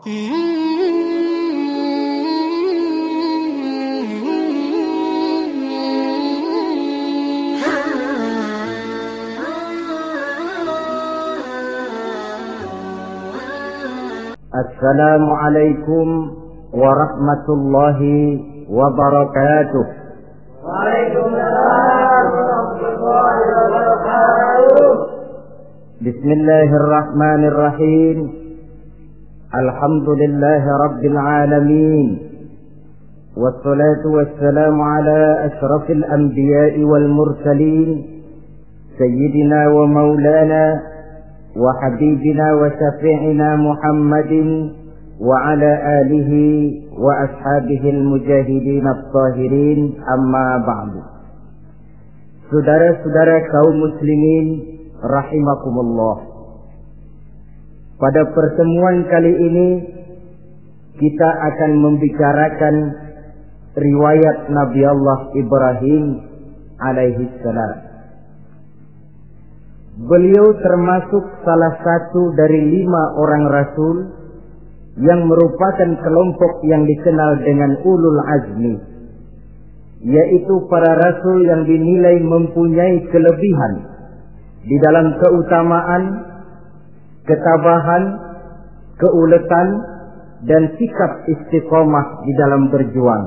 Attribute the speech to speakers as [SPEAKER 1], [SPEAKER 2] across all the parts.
[SPEAKER 1] Assalamualaikum warahmatullahi wabarakatuh.
[SPEAKER 2] Waalaikumsalam warahmatullahi wabarakatuh.
[SPEAKER 1] Bismillahirrahmanirrahim. Alhamdulillahi rabbil alamin. Wassalatu wassalamu ala ashrafil anbiya'i wal mursalin, sayyidina wa maulana wa habibina wa syafi'ina Muhammadin wa ala alihi wa ashabihi al-mujahidin at-tahirin, amma ba'du. Saudara-saudara kaum muslimin rahimakumullah, pada pertemuan kali ini kita akan membicarakan riwayat Nabi Allah Ibrahim alaihi salam. Beliau termasuk salah satu dari 5 orang rasul yang merupakan kelompok yang dikenal dengan ulul azmi, yaitu para rasul yang dinilai mempunyai kelebihan di dalam keutamaan, ketabahan, keuletan, dan sikap istiqomah di dalam berjuang.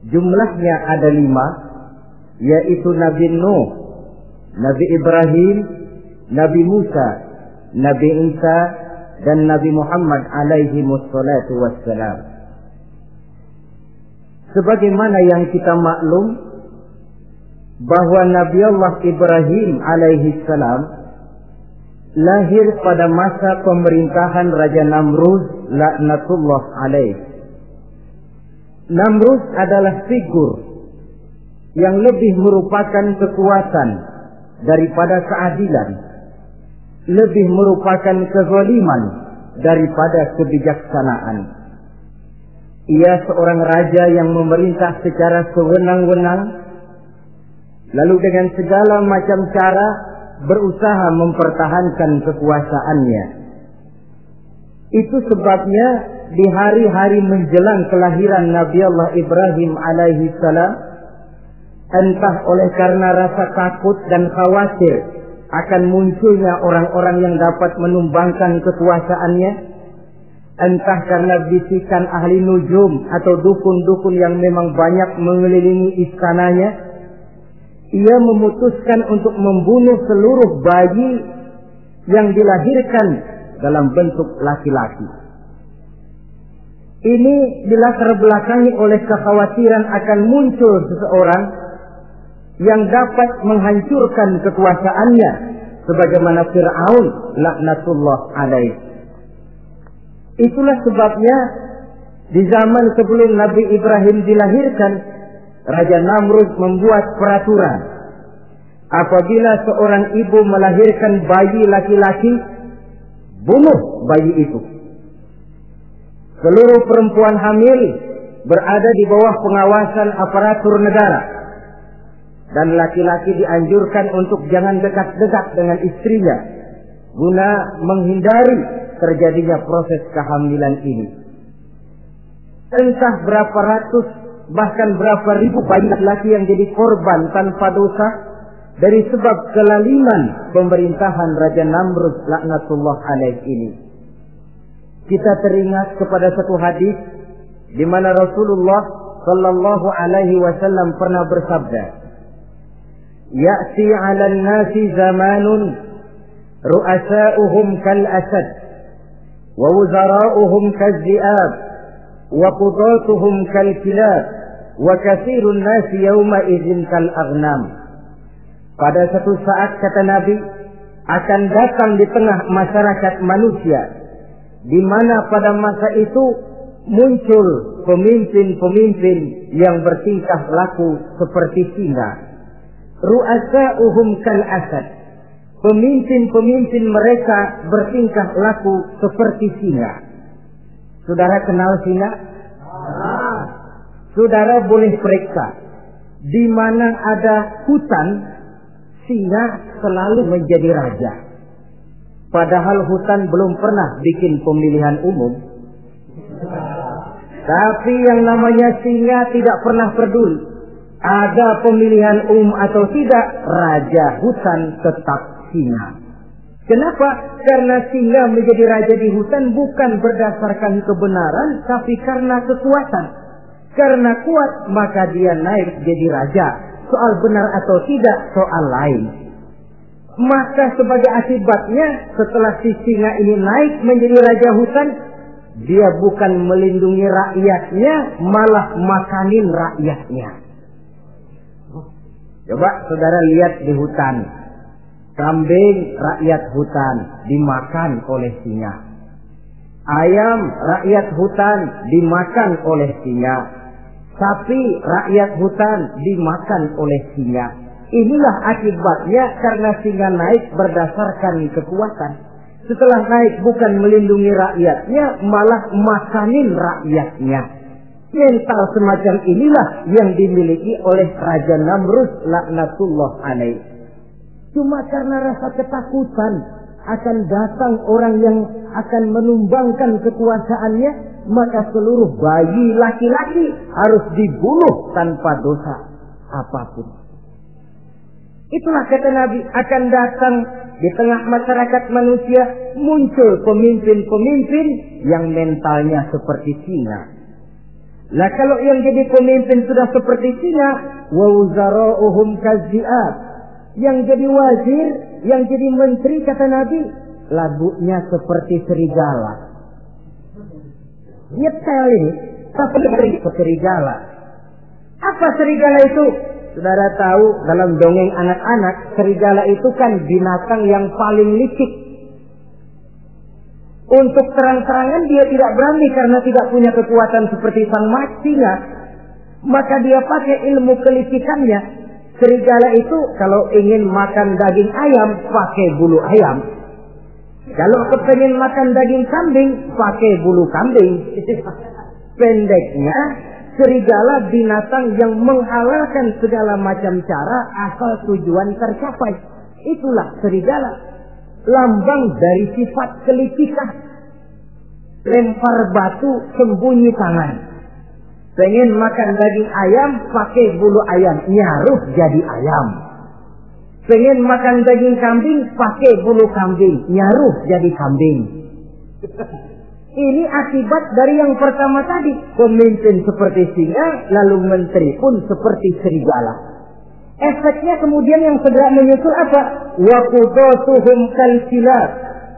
[SPEAKER 1] Jumlahnya ada 5, yaitu Nabi Nuh, Nabi Ibrahim, Nabi Musa, Nabi Isa, dan Nabi Muhammad alaihi wassalatu wassalam. Sebagaimana yang kita maklum bahwa Nabi Allah Ibrahim alaihi salam lahir pada masa pemerintahan Raja Namrud laknatullah alaih. Namrud adalah figur yang lebih merupakan kekuatan daripada keadilan, lebih merupakan kezaliman daripada kebijaksanaan. Ia seorang raja yang memerintah secara sewenang-wenang, lalu dengan segala macam cara berusaha mempertahankan kekuasaannya. Itu sebabnya di hari-hari menjelang kelahiran Nabi Allah Ibrahim alaihi salam, entah oleh karena rasa takut dan khawatir akan munculnya orang-orang yang dapat menumbangkan kekuasaannya, entah karena bisikan ahli nujum atau dukun-dukun yang memang banyak mengelilingi istananya, ia memutuskan untuk membunuh seluruh bayi yang dilahirkan dalam bentuk laki-laki. Ini dilatar belakangi oleh kekhawatiran akan muncul seseorang yang dapat menghancurkan kekuasaannya, sebagaimana Fir'aun laknatullah alaih. Itulah sebabnya di zaman sebelum Nabi Ibrahim dilahirkan, Raja Namrud membuat peraturan. Apabila seorang ibu melahirkan bayi laki-laki, bunuh bayi itu. Seluruh perempuan hamil berada di bawah pengawasan aparatur negara, dan laki-laki dianjurkan untuk jangan dekat-dekat dengan istrinya guna menghindari terjadinya proses kehamilan ini. Entah berapa ratus bahkan berapa ribu bayi laki-laki yang jadi korban tanpa dosa dari sebab kelaliman pemerintahan Raja Namrud laknatullah alaih ini. Kita teringat kepada satu hadis di mana Rasulullah sallallahu alaihi wasallam pernah bersabda, "Ya'ti 'alan nasi zamanun ru'asa'uhum kal asad wa wuzara'uhum kal zi'ab wa qudatuhum kal kilab wa katsirun nasi yawma idzin kal aghnam." Pada satu saat, kata Nabi, akan datang di tengah masyarakat manusia di mana pada masa itu muncul pemimpin-pemimpin yang bertingkah laku seperti singa. Ru'asa'uhum kal asad. Pemimpin-pemimpin mereka bertingkah laku seperti singa. Saudara kenal singa? Saudara boleh periksa. Di mana ada hutan, singa selalu menjadi raja. Padahal hutan belum pernah bikin pemilihan umum. Tapi yang namanya singa tidak pernah peduli. Ada pemilihan atau tidak, raja hutan tetap singa. Kenapa? Karena singa menjadi raja di hutan bukan berdasarkan kebenaran, tapi karena kekuatan. Karena kuat, maka dia naik jadi raja. Soal benar atau tidak, soal lain. Maka sebagai akibatnya, setelah si singa ini naik menjadi raja hutan, dia bukan melindungi rakyatnya, malah makanin rakyatnya. Coba saudara lihat di hutan. Kambing rakyat hutan dimakan oleh singa. Ayam rakyat hutan dimakan oleh singa. Sapi rakyat hutan dimakan oleh singa. Inilah akibatnya karena singa naik berdasarkan kekuatan. Setelah naik bukan melindungi rakyatnya, malah makanin rakyatnya. Mental semacam inilah yang dimiliki oleh Raja Namrud laknatullah alaih. Cuma karena rasa ketakutan akan datang orang yang akan menumbangkan kekuasaannya, maka seluruh bayi laki-laki harus dibunuh tanpa dosa apapun. Itulah kata Nabi, akan datang di tengah masyarakat manusia muncul pemimpin-pemimpin yang mentalnya seperti singa. Nah kalau yang jadi pemimpin sudah seperti singa, wa wuzara'uhum kazzi'ab, yang jadi wazir, yang jadi menteri kata Nabi, lagunya seperti serigala. Nyetel ini, tapi seperti serigala. Apa serigala itu? Saudara tahu dalam dongeng anak-anak, serigala itu kan binatang yang paling licik. Untuk terang-terangan dia tidak berani karena tidak punya kekuatan seperti sang singa. Maka dia pakai ilmu kelicikannya. Serigala itu kalau ingin makan daging ayam, pakai bulu ayam. Kalau kepengen makan daging kambing, pakai bulu kambing. Pendeknya, serigala binatang yang menghalalkan segala macam cara asal tujuan tercapai. Itulah serigala. Lambang dari sifat kelicikan. Lempar batu, sembunyi tangan. Pengen makan daging ayam, pakai bulu ayam, nyaruh jadi ayam. Pengen makan daging kambing, pakai bulu kambing, nyaruh jadi kambing. Ini akibat dari yang pertama tadi. Pemimpin seperti singa, lalu menteri pun seperti serigala. Efeknya kemudian yang segera menyusul apa? Wa qudatuhum kalsilab.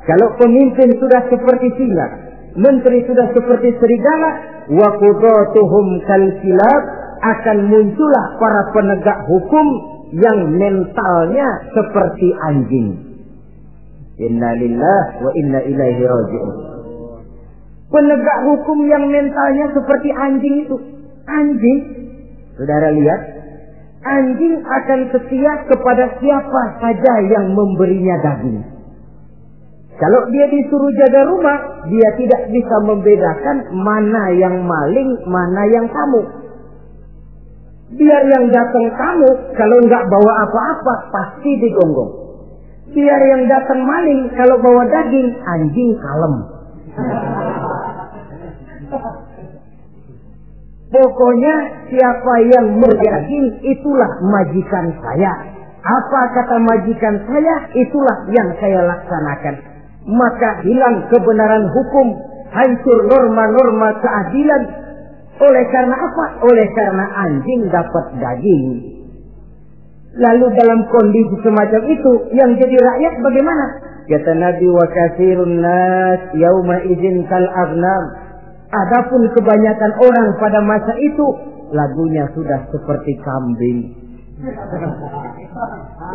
[SPEAKER 1] Kalau pemimpin sudah seperti singa, menteri sudah seperti serigala, wa qudatuhum kalsilab, akan muncullah para penegak hukum yang mentalnya seperti anjing. Inna lillahi wa inna ilaihi raji'un. Penegak hukum yang mentalnya seperti anjing itu. Anjing, saudara lihat, anjing akan setia kepada siapa saja yang memberinya daging. Kalau dia disuruh jaga rumah, dia tidak bisa membedakan mana yang maling, mana yang tamu. Biar yang datang tamu, kalau nggak bawa apa-apa, pasti digonggong. Biar yang datang maling, kalau bawa daging, anjing kalem. Pokoknya siapa yang berdaging, itulah majikan saya. Apa kata majikan saya, itulah yang saya laksanakan. Maka hilang kebenaran hukum, hancur norma-norma keadilan. Oleh karena apa? Oleh karena anjing dapat daging. Lalu dalam kondisi semacam itu, yang jadi rakyat bagaimana? Kata Nabi, wa katsirun nas yauma idzin kal aghnam. Adapun kebanyakan orang pada masa itu, lagunya sudah seperti kambing.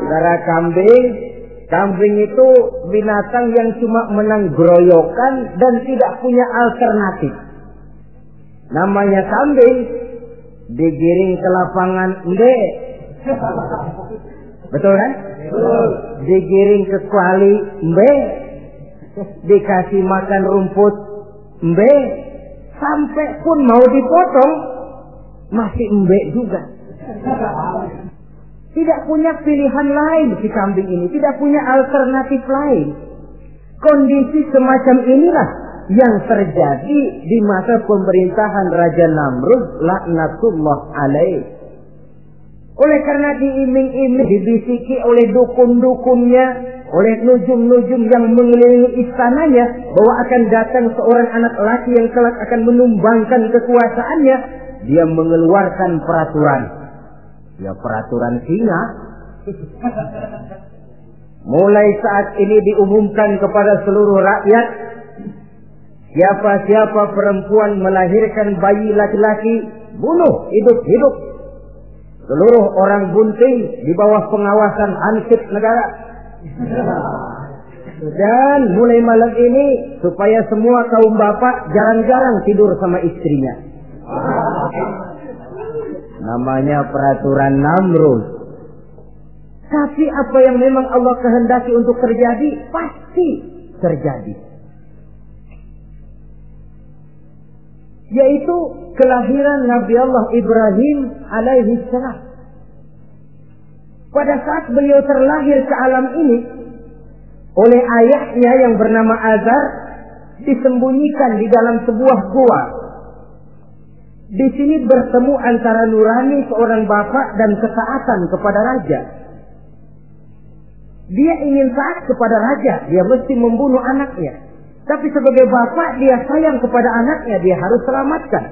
[SPEAKER 1] Saudara, kambing itu binatang yang cuma menang groyokan dan tidak punya alternatif. Namanya kambing, digiring ke lapangan mbe. Betul kan? Digiring ke kuali mbe. Dikasih makan rumput mbe. Sampai pun mau dipotong, masih embek juga. Tidak punya pilihan lain si kambing ini. Tidak punya alternatif lain. Kondisi semacam inilah yang terjadi di masa pemerintahan Raja Namrud laknatullah alaih. Oleh karena diiming-iming, dibisiki oleh dukun-dukunnya, oleh nujum-nujum yang mengelilingi istananya, bahwa akan datang seorang anak laki yang kelak akan menumbangkan kekuasaannya, dia mengeluarkan peraturan. Ya, peraturan singa. Mulai saat ini diumumkan kepada seluruh rakyat, siapa-siapa perempuan melahirkan bayi laki-laki, bunuh hidup-hidup. Seluruh orang bunting di bawah pengawasan Hansip negara. Dan mulai malam ini, supaya semua kaum bapak jarang-jarang tidur sama istrinya. Namanya peraturan Namrud. Tapi apa yang memang Allah kehendaki untuk terjadi, pasti terjadi. Yaitu kelahiran Nabi Allah Ibrahim alaihi salam. Pada saat beliau terlahir ke alam ini, oleh ayahnya yang bernama Azar, disembunyikan di dalam sebuah gua. Di sini bertemu antara nurani seorang bapak dan ketaatan kepada raja. Dia ingin taat kepada raja, dia mesti membunuh anaknya. Tapi sebagai bapak, dia sayang kepada anaknya, dia harus selamatkan.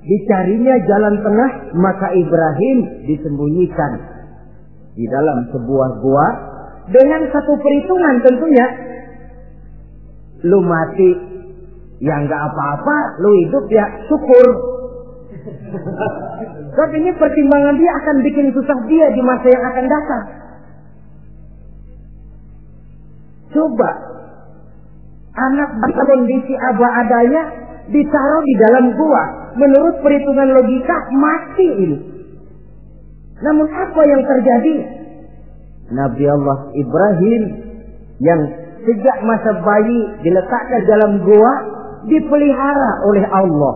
[SPEAKER 1] Dicarinya jalan tengah, maka Ibrahim disembunyikan di dalam sebuah gua dengan satu perhitungan tentunya. Lu mati, ya nggak apa-apa, lu hidup ya syukur. Tapi ini pertimbangan dia akan bikin susah dia di masa yang akan datang. Coba anak dalam kondisi apa adanya ditaruh di dalam gua, menurut perhitungan logika mati ini. Namun apa yang terjadi? Nabi Allah Ibrahim yang sejak masa bayi diletakkan dalam gua dipelihara oleh Allah.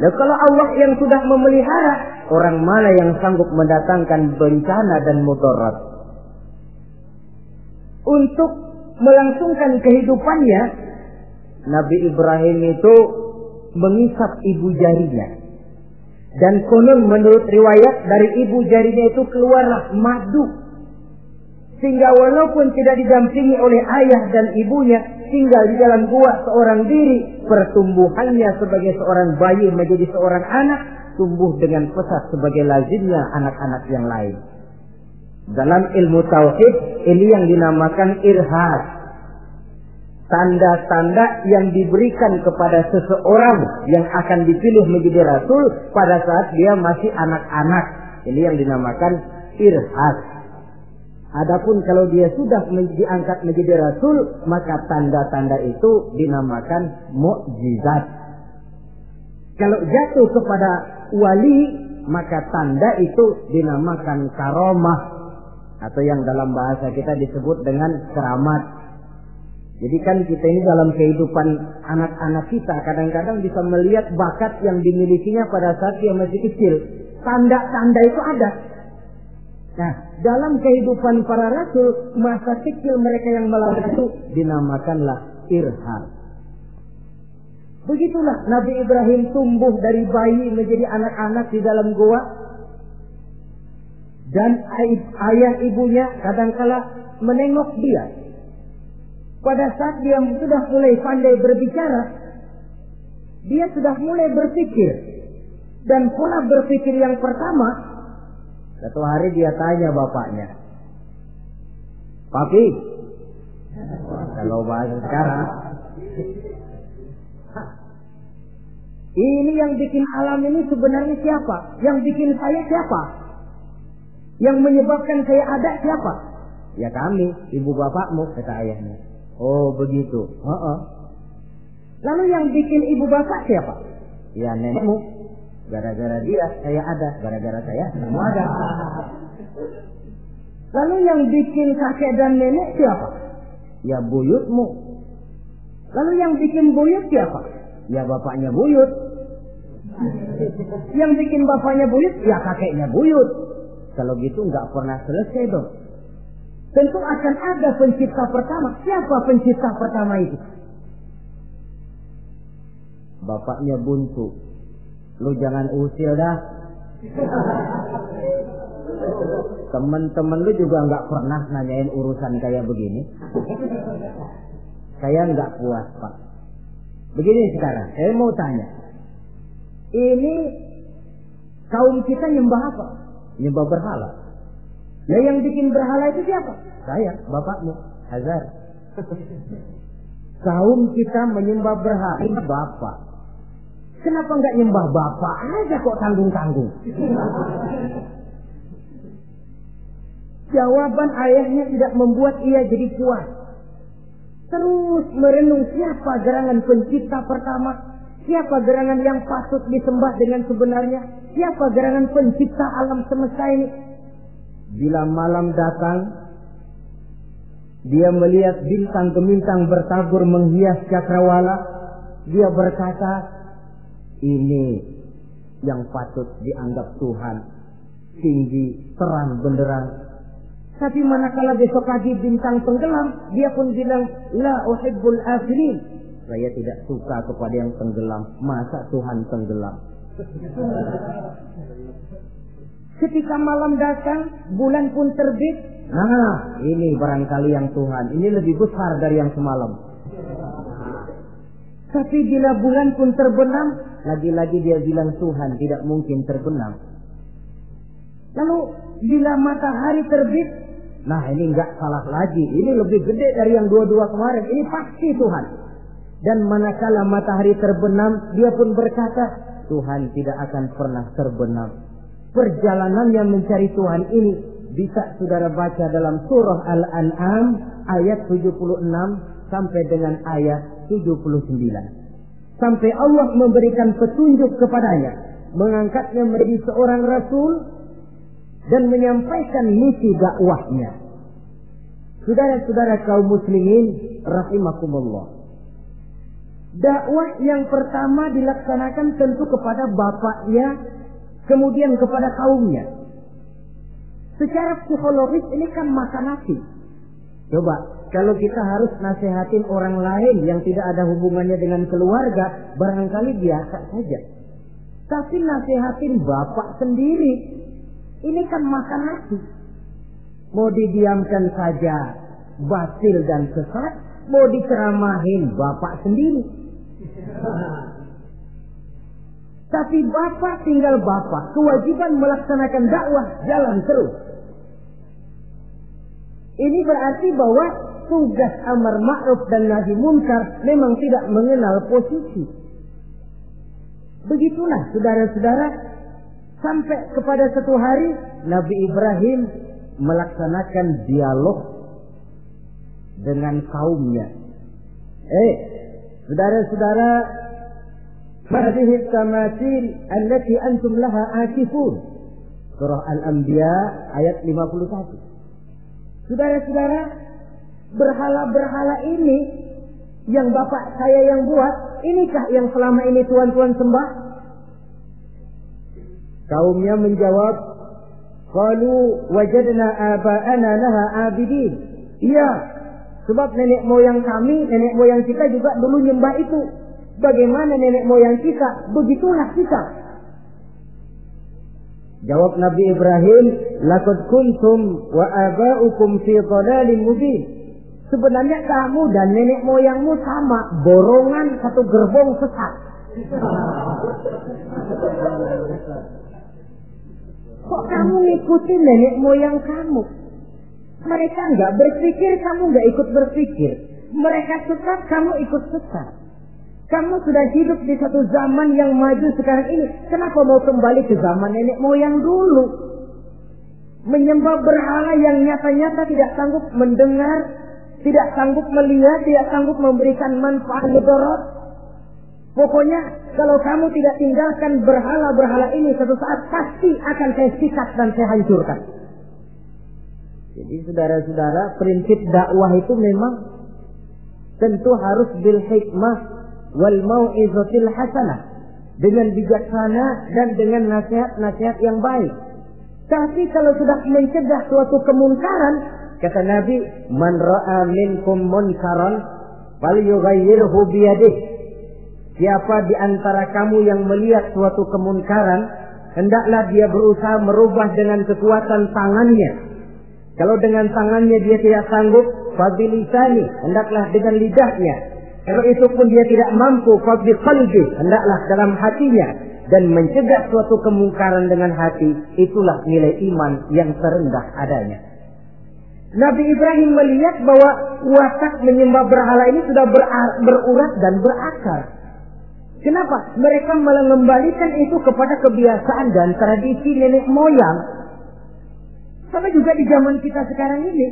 [SPEAKER 1] Nah, kalau Allah yang sudah memelihara, orang mana yang sanggup mendatangkan bencana dan mudarat? Untuk melangsungkan kehidupannya, Nabi Ibrahim itu mengisap ibu jarinya. Dan konon menurut riwayat dari ibu jarinya itu keluarlah madu. Sehingga walaupun tidak didampingi oleh ayah dan ibunya, tinggal di dalam gua seorang diri, pertumbuhannya sebagai seorang bayi menjadi seorang anak, tumbuh dengan pesat sebagai lazimnya anak-anak yang lain. Dalam ilmu tauhid ini yang dinamakan irhas. Tanda-tanda yang diberikan kepada seseorang yang akan dipilih menjadi rasul pada saat dia masih anak-anak. Ini yang dinamakan irhas. Adapun kalau dia sudah diangkat menjadi rasul, maka tanda-tanda itu dinamakan mukjizat. Kalau jatuh kepada wali, maka tanda itu dinamakan karomah, atau yang dalam bahasa kita disebut dengan keramat. Jadi kan kita ini dalam kehidupan anak-anak kita kadang-kadang bisa melihat bakat yang dimilikinya pada saat dia masih kecil. Tanda-tanda itu ada. Nah, dalam kehidupan para rasul, masa kecil mereka yang melakukan itu dinamakanlah irham. Begitulah Nabi Ibrahim tumbuh dari bayi menjadi anak-anak di dalam gua. Dan ayah ibunya kadangkala menengok dia. Pada saat dia sudah mulai pandai berbicara, dia sudah mulai berpikir. Dan pola berpikir yang pertama, satu hari dia tanya bapaknya, "Papi," kalau bahasa sekarang, "ini yang bikin alam ini sebenarnya siapa? Yang bikin saya siapa? Yang menyebabkan saya ada siapa?" "Ya kami, ibu bapakmu," kata ayahnya. "Oh begitu." "Lalu yang bikin ibu bapak siapa?" "Ya nenekmu. Gara-gara dia saya ada, gara-gara saya kamu ada." "Lalu yang bikin kakek dan nenek siapa?" "Ya buyutmu." "Lalu yang bikin buyut siapa?" "Ya bapaknya buyut." "Yang bikin bapaknya buyut?" "Ya kakeknya buyut." Kalau gitu nggak pernah selesai dong. Tentu akan ada pencipta pertama. Siapa pencipta pertama itu? bapaknya buntu. Lu jangan usil dah. Temen-temen lu juga nggak pernah nanyain urusan kayak begini. Saya nggak puas, Pak. Begini sekarang, saya mau tanya. Ini kaum kita nyembah apa? Nyembah berhala. Ya yang bikin berhala itu siapa? Saya, bapakmu, Hazar. Kaum kita menyembah berhala, bapak. Kenapa nggak nyembah bapak aja kok tanggung-tanggung? Jawaban ayahnya tidak membuat ia jadi puas. Terus merenung siapa gerangan pencipta pertama, siapa gerangan yang patut disembah dengan sebenarnya, siapa gerangan pencipta alam semesta ini. Bila malam datang, dia melihat bintang gemintang bertabur menghias cakrawala. Dia berkata, ini yang patut dianggap Tuhan, tinggi, terang, benderang. Tapi manakala besok pagi bintang tenggelam, dia pun bilang, la uhibbul afilin. Saya tidak suka kepada yang tenggelam. Masa Tuhan tenggelam? Ketika malam datang, bulan pun terbit. Nah, ini barangkali yang Tuhan. Ini lebih besar dari yang semalam. Tapi bila bulan pun terbenam, lagi-lagi dia bilang Tuhan tidak mungkin terbenam. Lalu bila matahari terbit, nah ini enggak salah lagi. Ini lebih gede dari yang dua-dua kemarin. Ini pasti Tuhan. Dan manakala matahari terbenam, dia pun berkata, Tuhan tidak akan pernah terbenam. Perjalanannya mencari Tuhan ini bisa saudara baca dalam surah Al-An'am ayat 76 sampai dengan ayat 79. Sampai Allah memberikan petunjuk kepadanya, mengangkatnya menjadi seorang rasul dan menyampaikan misi dakwahnya. Saudara-saudara kaum muslimin rahimakumullah. Dakwah yang pertama dilaksanakan tentu kepada bapaknya, kemudian kepada kaumnya. Secara psikologis ini kan makan nasi. Coba, kalau kita harus nasihatin orang lain yang tidak ada hubungannya dengan keluarga, barangkali biasa saja. Tapi nasihatin bapak sendiri, ini kan makan nasi. Mau didiamkan saja, batil dan sesat. Mau diceramahin bapak sendiri. Tapi bapak tinggal bapak. Kewajiban melaksanakan dakwah jalan terus. Ini berarti bahwa tugas amar ma'ruf dan nahi munkar memang tidak mengenal posisi. Begitulah saudara-saudara, sampai kepada satu hari Nabi Ibrahim melaksanakan dialog dengan kaumnya. Saudara-saudara, hadhihi tamasil allati antum laha akifun. Surah Al-Anbiya ayat 51. Saudara-saudara, berhala-berhala ini yang bapak saya yang buat, inikah yang selama ini tuan-tuan sembah? Kaumnya menjawab, qalu wajadna aba'ana laha abidin. Iya, sebab nenek moyang kami, nenek moyang kita juga dulu nyembah itu. Bagaimana nenek moyang kita, begitulah kita. Jawab Nabi Ibrahim, laqad kuntum wa aba'ukum fi dhalalin mubin. Sebenarnya kamu dan nenek moyangmu sama, borongan satu gerbong sesat. Kok kamu ngikutin nenek moyang kamu? Mereka enggak berpikir, kamu enggak ikut berpikir. Mereka sesat, kamu ikut sesat. Kamu sudah hidup di satu zaman yang maju sekarang ini. Kenapa mau kembali ke zaman nenek moyang dulu? Menyembah berhala yang nyata-nyata tidak sanggup mendengar, tidak sanggup melihat, tidak sanggup memberikan manfaat mudarat. Pokoknya kalau kamu tidak tinggalkan berhala-berhala ini, satu saat pasti akan saya sikat dan saya hancurkan. Jadi saudara-saudara, prinsip dakwah itu memang tentu harus bil hikmah wal mau'izatil hasanah, dengan bijaksana dan dengan nasihat-nasihat yang baik. Tapi kalau sudah mencegah suatu kemunkaran, kata Nabi, man ra'a minkum munkaran falyughayyirhu biyadihi. siapa di antara kamu yang melihat suatu kemunkaran, hendaklah dia berusaha merubah dengan kekuatan tangannya. Kalau dengan tangannya dia tidak sanggup, fabilisani, hendaklah dengan lidahnya. Kalau itu pun dia tidak mampu, fabiqalbi, hendaklah dalam hatinya. Dan mencegah suatu kemungkaran dengan hati, itulah nilai iman yang terendah adanya. Nabi Ibrahim melihat bahwa watak menyembah berhala ini sudah berurat dan berakar. Kenapa? Mereka mengembalikan itu kepada kebiasaan dan tradisi nenek moyang. Sama juga di zaman kita sekarang ini.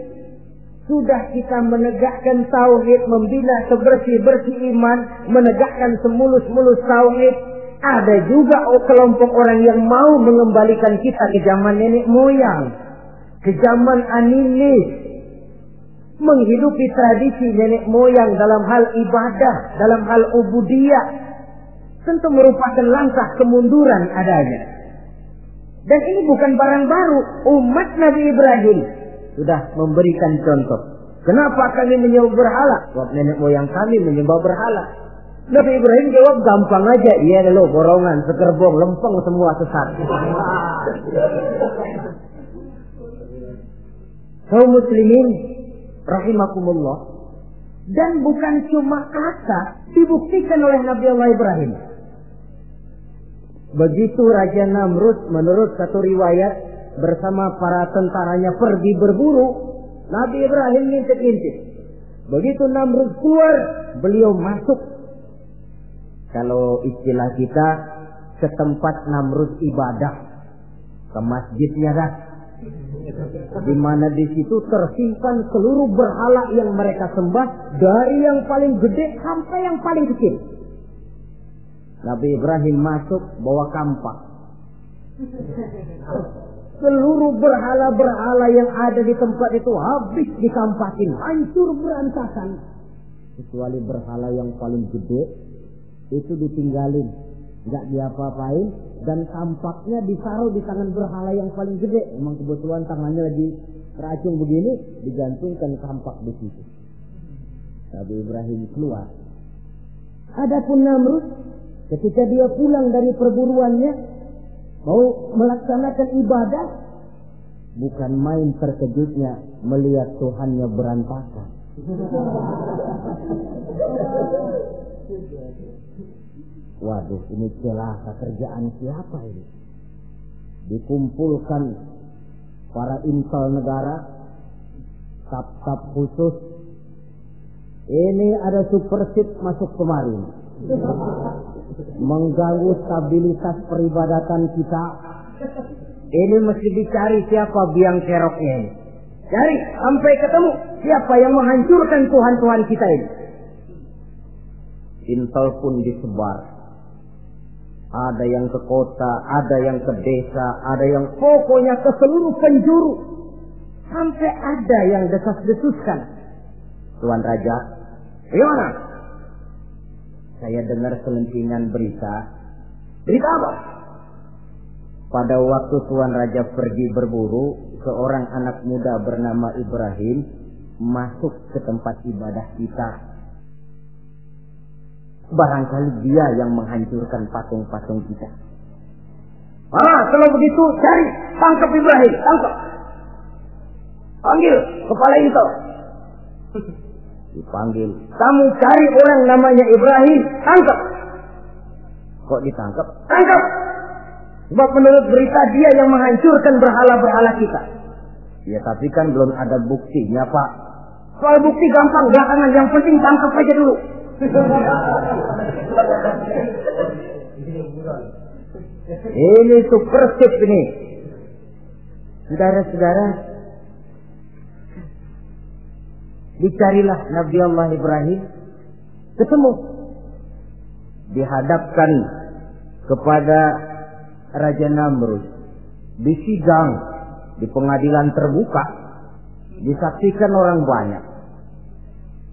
[SPEAKER 1] Sudah kita menegakkan tauhid, membina sebersih-bersih iman, menegakkan semulus-mulus tauhid. Ada juga kelompok orang yang mau mengembalikan kita ke zaman nenek moyang, ke zaman animis, menghidupi tradisi nenek moyang dalam hal ibadah, dalam hal ubudiyah. Tentu merupakan langkah kemunduran adanya. Dan ini bukan barang baru. Umat Nabi Ibrahim sudah memberikan contoh. Kenapa kami menyembah berhala? Sebab nenek moyang kami menyembah berhala. Nabi Ibrahim jawab gampang aja. Iya lo borongan, sekerbong, lempeng semua sesat. Kaum muslimin rahimakumullah. Dan bukan cuma kata, dibuktikan oleh Nabi Allah Ibrahim. Begitu Raja Namrud menurut satu riwayat bersama para tentaranya pergi berburu, Nabi Ibrahim ngintip-ngintip. Begitu Namrud keluar, beliau masuk. Kalau istilah kita, ke tempat Namrud ibadah, ke masjidnya dah, di mana di situ tersimpan seluruh berhala yang mereka sembah, dari yang paling gede sampai yang paling kecil. Nabi Ibrahim masuk bawa kampak. Seluruh berhala-berhala yang ada di tempat itu habis dikampakin, hancur berantakan. Kecuali berhala yang paling gede, itu ditinggalin, nggak diapa-apain, dan kampaknya ditaruh di tangan berhala yang paling gede. Memang kebetulan tangannya lagi teracung begini, digantungkan kampak di situ. Nabi Ibrahim keluar. Adapun Namrud, ketika dia pulang dari perburuannya, mau melaksanakan ibadah, bukan main terkejutnya melihat Tuhannya berantakan. Waduh, ini celaka, kerjaan siapa ini? Dikumpulkan para intel negara, staf-staf khusus. Ini ada supersip masuk kemarin, mengganggu stabilitas peribadatan kita. Ini mesti dicari siapa biang keroknya ini. Cari sampai ketemu siapa yang menghancurkan Tuhan-Tuhan kita ini. Intel pun disebar. Ada yang ke kota, ada yang ke desa, ada yang pokoknya ke seluruh penjuru. Sampai ada yang desas-desuskan. Tuan Raja, gimana? Saya dengar selentingan berita. Berita apa? Pada waktu Tuan Raja pergi berburu, seorang anak muda bernama Ibrahim masuk ke tempat ibadah kita. Barangkali dia yang menghancurkan patung-patung kita. Kalau begitu cari, tangkap Ibrahim, tangkap. Panggil kepala intel. Dipanggil. Kamu cari orang namanya Ibrahim, tangkap. Kok ditangkap? Tangkap. Sebab menurut berita dia yang menghancurkan berhala-berhala kita. Ya tapi kan belum ada buktinya, Pak. Soal bukti gampang, belakangan, yang penting tangkap aja dulu. Ini supersip ini. Saudara-saudara, dicarilah Nabi Allah Ibrahim, ketemu, dihadapkan kepada Raja Namrud, disidang di pengadilan terbuka, disaksikan orang banyak,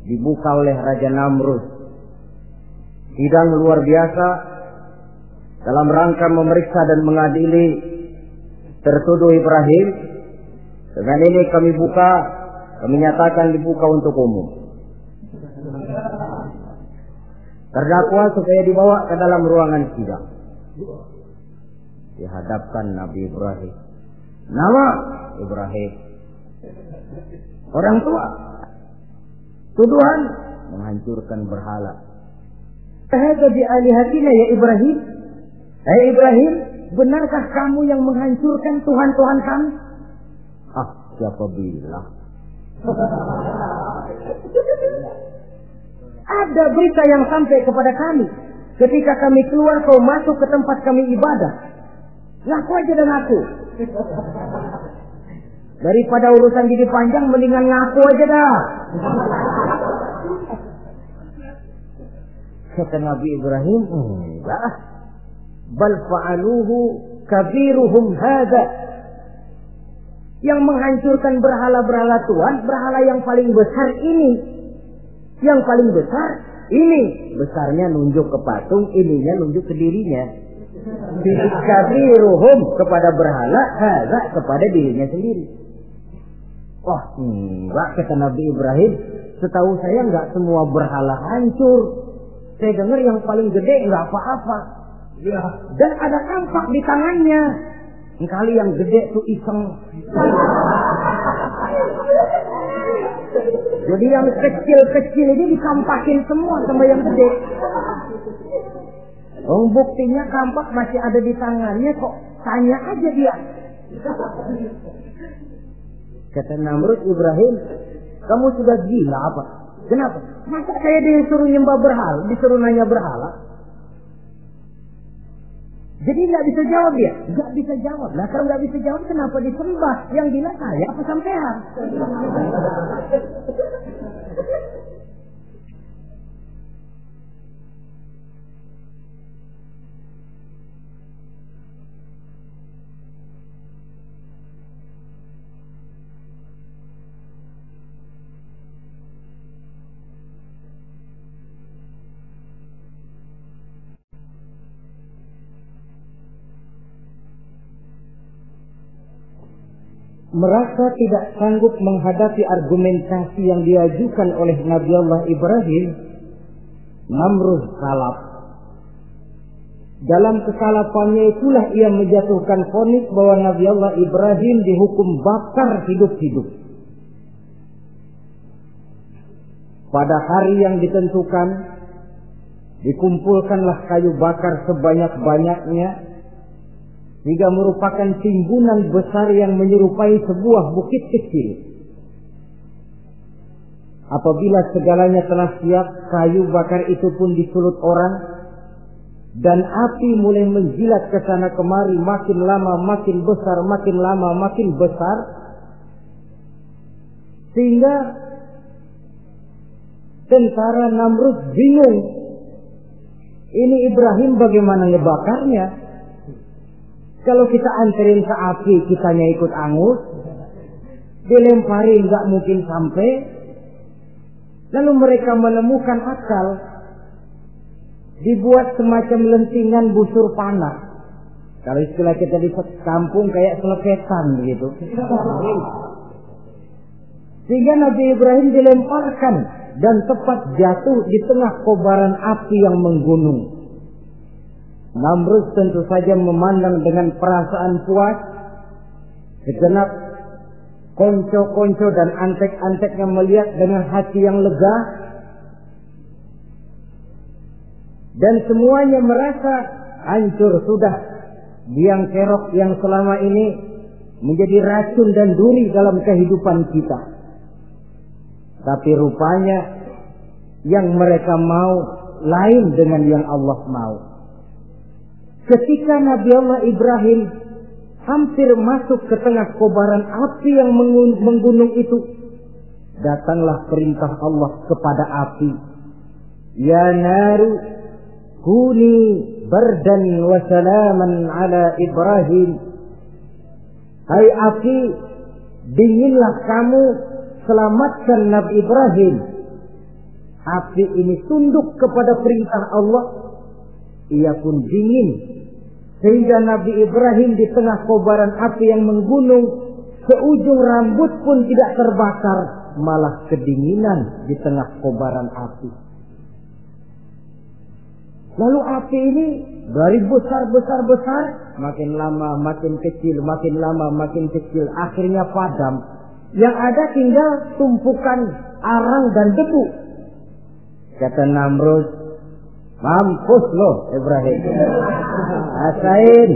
[SPEAKER 1] dibuka oleh Raja Namrud. Sidang luar biasa dalam rangka memeriksa dan mengadili tertuduh Ibrahim. Dengan ini kami nyatakan dibuka untuk umum. Terdakwa supaya dibawa ke dalam ruangan sidang. Dihadapkan Nabi Ibrahim. Nama Ibrahim. Orang tua. Tuduhan menghancurkan berhala. Hadza bi alihatina ya Ibrahim. Hai Ibrahim, benarkah kamu yang menghancurkan Tuhan-Tuhan kami? Ah, siapa bilang? Ada berita yang sampai kepada kami. Ketika kami keluar, kau masuk ke tempat kami ibadah. Ngaku aja dan ngaku. Daripada urusan jadi panjang, mendingan ngaku aja dah. Kata Nabi Ibrahim, enggak. Bal fa'aluhu kabiruhum hadza. Yang menghancurkan berhala-berhala Tuhan, berhala yang paling besar ini. Yang paling besar ini. Besarnya nunjuk ke patung, ininya nunjuk ke dirinya. Kabiruhum kepada berhala, hadza kepada dirinya sendiri. Wah, enggak, kata Nabi Ibrahim. Setahu saya enggak semua berhala hancur. Saya dengar yang paling gede enggak apa-apa. Ya. Dan ada kampak di tangannya. Kali yang gede tuh iseng. Jadi yang kecil-kecil ini dikampakin semua sama yang gede. Buktinya kampak masih ada di tangannya, kok tanya aja dia. Kata Namrud, Ibrahim, kamu sudah gila apa? Kenapa? Masa saya disuruh nyembah berhala, disuruh nanya berhala? Jadi nggak bisa jawab dia, nggak bisa jawab. Nah kalau nggak bisa jawab, kenapa disembah? Yang gila saya apa sampean? Merasa tidak sanggup menghadapi argumentasi yang diajukan oleh Nabi Allah Ibrahim, Namrud salap. Dalam kesalapannya itulah ia menjatuhkan vonis bahwa Nabi Allah Ibrahim dihukum bakar hidup-hidup. Pada hari yang ditentukan, dikumpulkanlah kayu bakar sebanyak-banyaknya, sehingga merupakan timbunan besar yang menyerupai sebuah bukit kecil. Apabila segalanya telah siap, kayu bakar itu pun disulut orang, dan api mulai menjilat ke sana kemari, makin lama makin besar, makin lama makin besar, sehingga tentara Namrud bingung. Ini Ibrahim bagaimana ngebakarnya? Kalau kita anterin ke api, kitanya ikut angus, dilemparin nggak mungkin sampai. Lalu mereka menemukan akal, dibuat semacam lentingan busur panah. Kalau istilah kita di kampung kayak selepetan begitu. Sehingga Nabi Ibrahim dilemparkan dan tepat jatuh di tengah kobaran api yang menggunung. Namrud tentu saja memandang dengan perasaan puas. Segenap konco-konco dan antek-anteknya melihat dengan hati yang lega. Dan semuanya merasa hancur sudah biang kerok yang selama ini menjadi racun dan duri dalam kehidupan kita. Tapi rupanya yang mereka mau lain dengan yang Allah mau. Ketika Nabi Allah Ibrahim hampir masuk ke tengah kobaran api yang menggunung itu, datanglah perintah Allah kepada api. Ya naru kuni bardan wa salaman ala Ibrahim. Hai api, dinginlah kamu, selamatkan Nabi Ibrahim. Api ini tunduk kepada perintah Allah, ia pun dingin. Sehingga Nabi Ibrahim di tengah kobaran api yang menggunung, seujung rambut pun tidak terbakar, malah kedinginan di tengah kobaran api. Lalu api ini dari besar, makin lama makin kecil, makin lama makin kecil, akhirnya padam. Yang ada tinggal tumpukan arang dan debu. Kata Namrud, mampus lo Ibrahim. Rasain.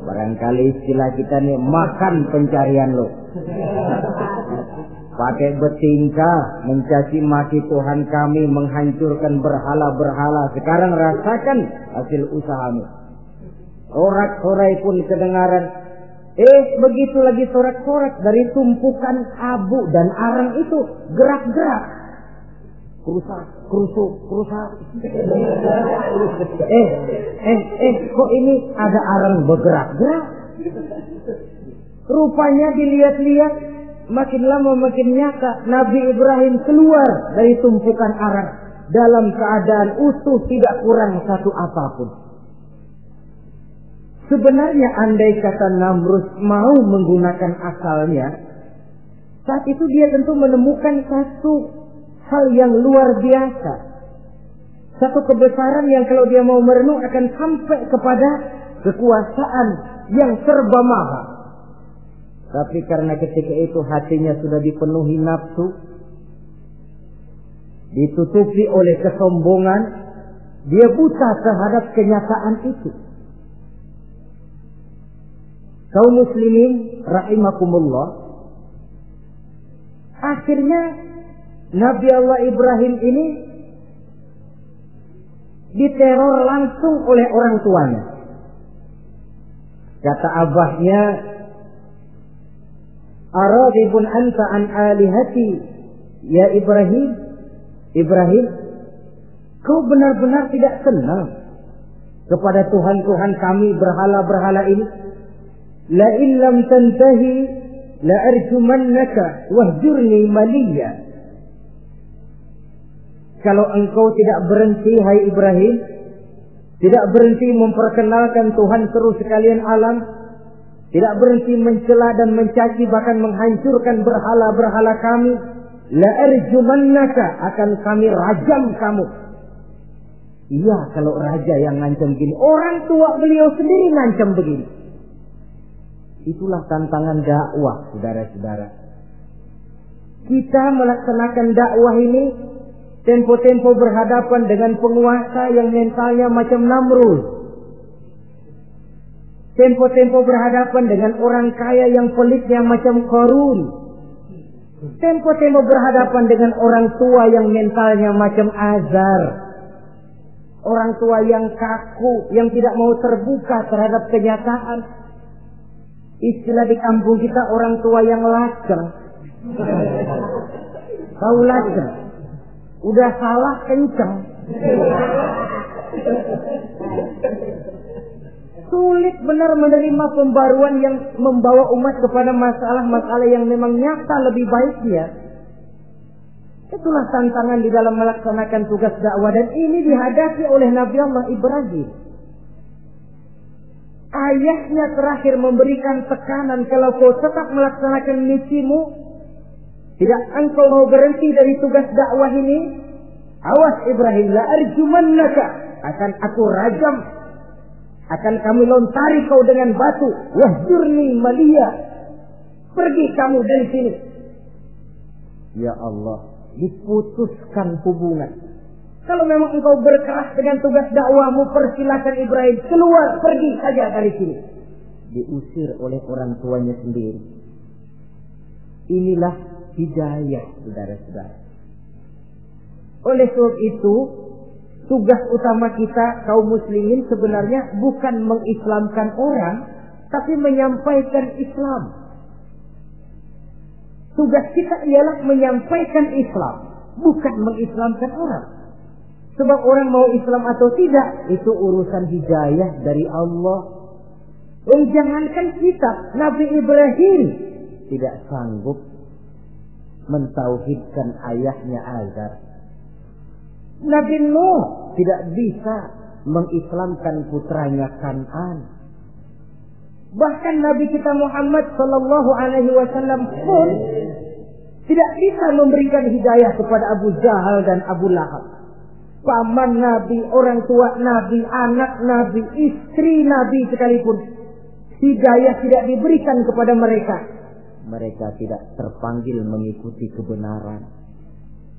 [SPEAKER 1] Barangkali istilah kita nih, makan pencarian lo. Pakai bertingkah mencaci maki Tuhan kami, menghancurkan berhala-berhala. Sekarang rasakan hasil usahamu. Sorak-sorai pun kedengaran. Begitu lagi sorak-sorak dari tumpukan abu dan arang itu gerak-gerak. Kerusak. Kok ini ada arang bergerak-gerak? Rupanya dilihat-lihat, makin lama makin nyata, Nabi Ibrahim keluar dari tumpukan arang dalam keadaan utuh, tidak kurang satu apapun. Sebenarnya andai kata Namrud mau menggunakan akalnya, saat itu dia tentu menemukan satu hal yang luar biasa. Satu kebesaran yang kalau dia mau merenung akan sampai kepada kekuasaan yang serba maha. Tapi karena ketika itu hatinya sudah dipenuhi nafsu, ditutupi oleh kesombongan, dia buta terhadap kenyataan itu. Kaum muslimin rahimakumullah, akhirnya Nabi Allah Ibrahim ini diteror langsung oleh orang tuanya. Kata abahnya, "Aradibun anta an alihati ya Ibrahim? Ibrahim, kau benar-benar tidak senang kepada Tuhan-Tuhan kami, berhala-berhala ini? La in lam tantahi la arjumannaka wahjurni maliya." Kalau engkau tidak berhenti, hai Ibrahim, tidak berhenti memperkenalkan Tuhan seru sekalian alam, tidak berhenti mencela dan mencaci bahkan menghancurkan berhala-berhala kami, la arjumannaka, akan kami rajam kamu. Iya, kalau raja yang ngancam begini, orang tua beliau sendiri ngancam begini. Itulah tantangan dakwah, saudara-saudara. Kita melaksanakan dakwah ini tempo-tempo berhadapan dengan penguasa yang mentalnya macam Namrud. Tempo-tempo berhadapan dengan orang kaya yang pelitnya macam Qarun. Tempo-tempo berhadapan dengan orang tua yang mentalnya macam Azar. Orang tua yang kaku, yang tidak mau terbuka terhadap kenyataan. Istilah di kampung kita, orang tua yang laceng. Tahu laceng? Udah salah kenceng. Sulit benar menerima pembaruan yang membawa umat kepada masalah-masalah yang memang nyata lebih baiknya. Itulah tantangan di dalam melaksanakan tugas dakwah, dan ini dihadapi oleh Nabi Allah Ibrahim. Ayahnya terakhir memberikan tekanan, kalau kau tetap melaksanakan misimu, tidak engkau mau berhenti dari tugas dakwah ini, awas Ibrahim, la arjumannaka, akan aku rajam, akan kami lontari kau dengan batu, wahjurni maliya, pergi kamu dari sini. Ya Allah, diputuskan hubungan. Kalau memang engkau berkeras dengan tugas dakwahmu, persilakan Ibrahim, keluar, pergi saja dari sini. Diusir oleh orang tuanya sendiri. Inilah hidayah, saudara-saudara. Oleh sebab itu, tugas utama kita kaum muslimin sebenarnya bukan mengislamkan orang, tapi menyampaikan Islam. Tugas kita ialah menyampaikan Islam, bukan mengislamkan orang. Sebab orang mau Islam atau tidak, itu urusan hidayah dari Allah. Jangankan kita, Nabi Ibrahim tidak sanggup mentauhidkan ayahnya Azar. Nabi Nuh tidak bisa mengislamkan putranya Kan'an. Bahkan Nabi kita Muhammad sallallahu alaihi wasallam pun tidak bisa memberikan hidayah kepada Abu Jahal dan Abu Lahab. paman Nabi, orang tua Nabi, anak Nabi, istri Nabi sekalipun, hidayah tidak diberikan kepada mereka, mereka tidak terpanggil mengikuti kebenaran.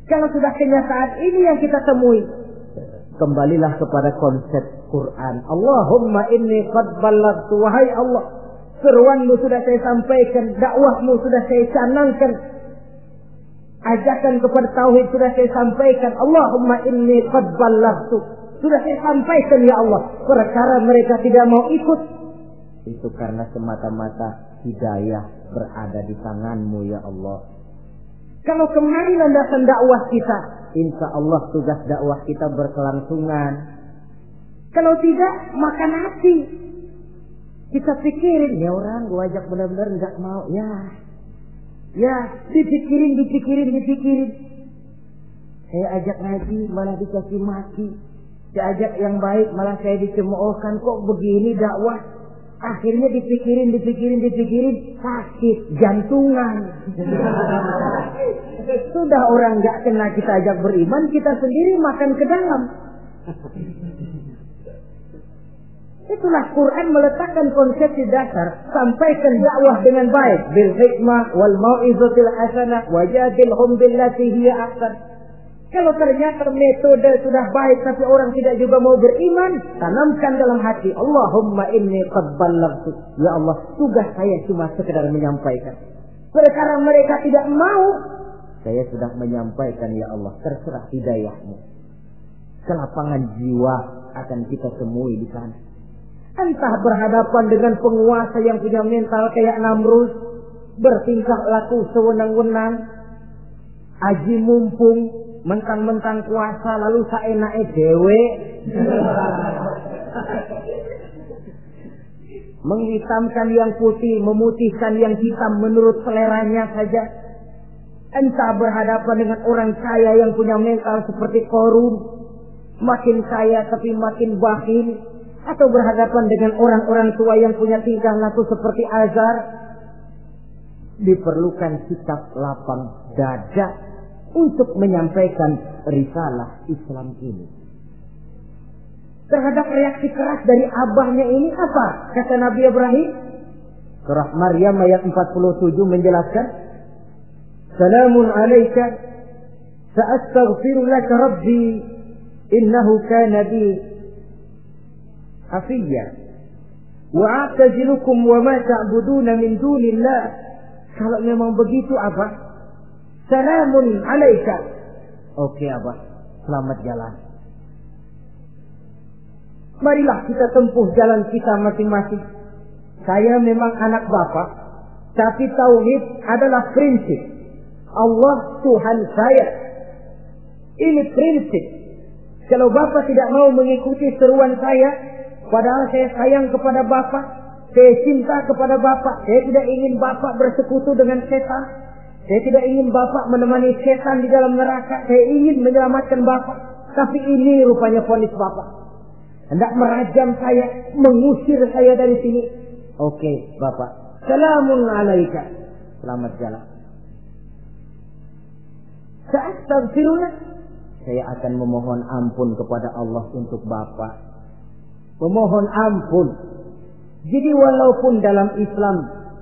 [SPEAKER 1] Kalau sudah kenyataan ini yang kita temui, kembalilah kepada konsep Quran. Allahumma inni qad ballaghtu, wahai Allah, seruanmu sudah saya sampaikan, dakwahmu sudah saya canangkan, ajakan kepada tauhid sudah saya sampaikan. Allahumma inni qad ballaghtu, sudah saya sampaikan ya Allah. Perkara mereka tidak mau ikut, itu karena semata-mata hidayah berada di tanganmu ya Allah. Kalau kemari landasan dakwah kita, insya Allah tugas dakwah kita berkelangsungan. Kalau tidak, makan hati. Kita pikirin, ya orang gua ajak benar-benar nggak mau, ya dipikirin. Saya ajak ngaji malah dikasih maki, saya ajak yang baik malah saya dicemoohkan. Kok begini dakwah? Akhirnya dipikirin, sakit jantungan. Sudah orang nggak kena kita ajak beriman, kita sendiri makan ke dalam. Itulah Quran meletakkan konsep di dasar, sampaikan dakwah dengan baik, bil hikmah wal mau'izatil hasanah wajadilhum billati hiya ahsan. Kalau ternyata metode sudah baik tapi orang tidak juga mau beriman, tanamkan dalam hati, Allahumma inni qad ballaghtu. Ya Allah, tugas saya cuma sekedar menyampaikan. Perkara mereka tidak mau, saya sudah menyampaikan ya Allah, terserah hidayahmu. Kelapangan jiwa akan kita temui di sana. Entah berhadapan dengan penguasa yang punya mental kayak Namrud, bertingkah laku sewenang-wenang, aji mumpung, mentang-mentang kuasa lalu saenake dhewe, menghitamkan yang putih, memutihkan yang hitam menurut seleranya saja. Entah berhadapan dengan orang kaya yang punya mental seperti Qarun, makin kaya tapi makin bakhil, atau berhadapan dengan orang-orang tua yang punya tingkah laku seperti Azar. Diperlukan sikap lapang dada untuk menyampaikan risalah Islam ini. Terhadap reaksi keras dari abahnya ini apa? Kata Nabi Ibrahim, surah Maryam ayat 47 menjelaskan, Salamun alaika sa'astaghfiru laka rabbi innahu kana bi hafiyya wa a'tazilukum wa ma ta'buduna min dunillah. Kalau memang begitu apa? Salamun alaika. Oke Abah, selamat jalan. Marilah kita tempuh jalan kita masing-masing. Saya memang anak Bapak, tapi tauhid adalah prinsip. Allah Tuhan saya. Ini prinsip. Kalau Bapak tidak mau mengikuti seruan saya, padahal saya sayang kepada Bapak, saya cinta kepada Bapak, saya tidak ingin Bapak bersekutu dengan setan. Saya tidak ingin Bapak menemani setan di dalam neraka. Saya ingin menyelamatkan Bapak. Tapi ini rupanya vonis Bapak. Hendak merajam saya, mengusir saya dari sini. Oke, Bapak. Salamun alaika. Selamat jalan. Sa'astaghfirullah. Saya akan memohon ampun kepada Allah untuk Bapak. Memohon ampun. Jadi walaupun dalam Islam